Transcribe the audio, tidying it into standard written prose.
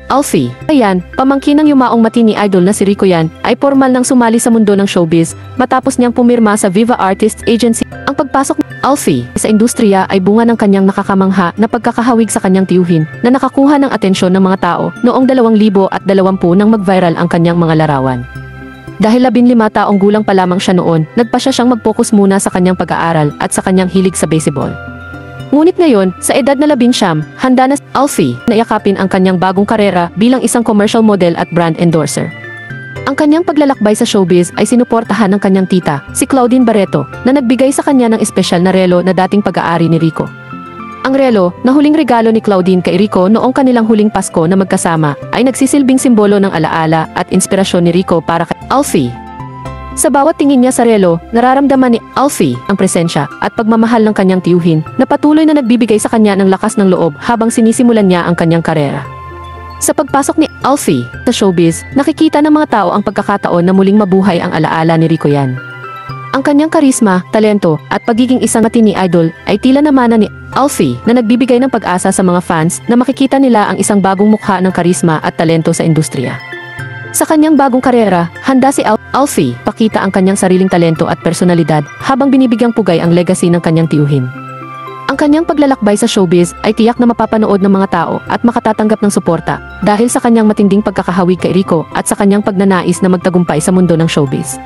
Alfie. Ayan, pamangkin ng yumaong matini idol na si Rico Yan, ay formal nang sumali sa mundo ng showbiz matapos niyang pumirma sa Viva Artists Agency. Ang pagpasok ni Alfie sa industriya ay bunga ng kanyang nakakamangha na pagkakahawig sa kanyang tiyuhin na nakakuha ng atensyon ng mga tao noong 2020 nang mag-viral ang kanyang mga larawan. Dahil 15 taong gulang pa lamang siya noon, nagpasya siyang mag-focus muna sa kanyang pag-aaral at sa kanyang hilig sa baseball. Ngunit ngayon, sa edad na 19, handa na si Alfie na yakapin ang kanyang bagong karera bilang isang commercial model at brand endorser. Ang kanyang paglalakbay sa showbiz ay sinuportahan ng kanyang tita, si Claudine Barreto, na nagbigay sa kanya ng espesyal na relo na dating pag-aari ni Rico. Ang relo, na huling regalo ni Claudine kay Rico noong kanilang huling Pasko na magkasama, ay nagsisilbing simbolo ng alaala at inspirasyon ni Rico para kay Alfie. Sa bawat tingin niya sa relo, nararamdaman ni Alfie ang presensya at pagmamahal ng kanyang tiyuhin na patuloy na nagbibigay sa kanya ng lakas ng loob habang sinisimulan niya ang kanyang karera. Sa pagpasok ni Alfie sa showbiz, nakikita ng mga tao ang pagkakataon na muling mabuhay ang alaala ni Rico Yan. Ang kanyang karisma, talento, at pagiging isang matini idol ay tila namana ni Alfie na nagbibigay ng pag-asa sa mga fans na makikita nila ang isang bagong mukha ng karisma at talento sa industriya. Sa kanyang bagong karera, handa si Alfie pakita ang kanyang sariling talento at personalidad habang binibigyang pugay ang legacy ng kanyang tiyuhin. Ang kanyang paglalakbay sa showbiz ay tiyak na mapapanood ng mga tao at makatatanggap ng suporta dahil sa kanyang matinding pagkakahawig kay Rico at sa kanyang pagnanais na magtagumpay sa mundo ng showbiz.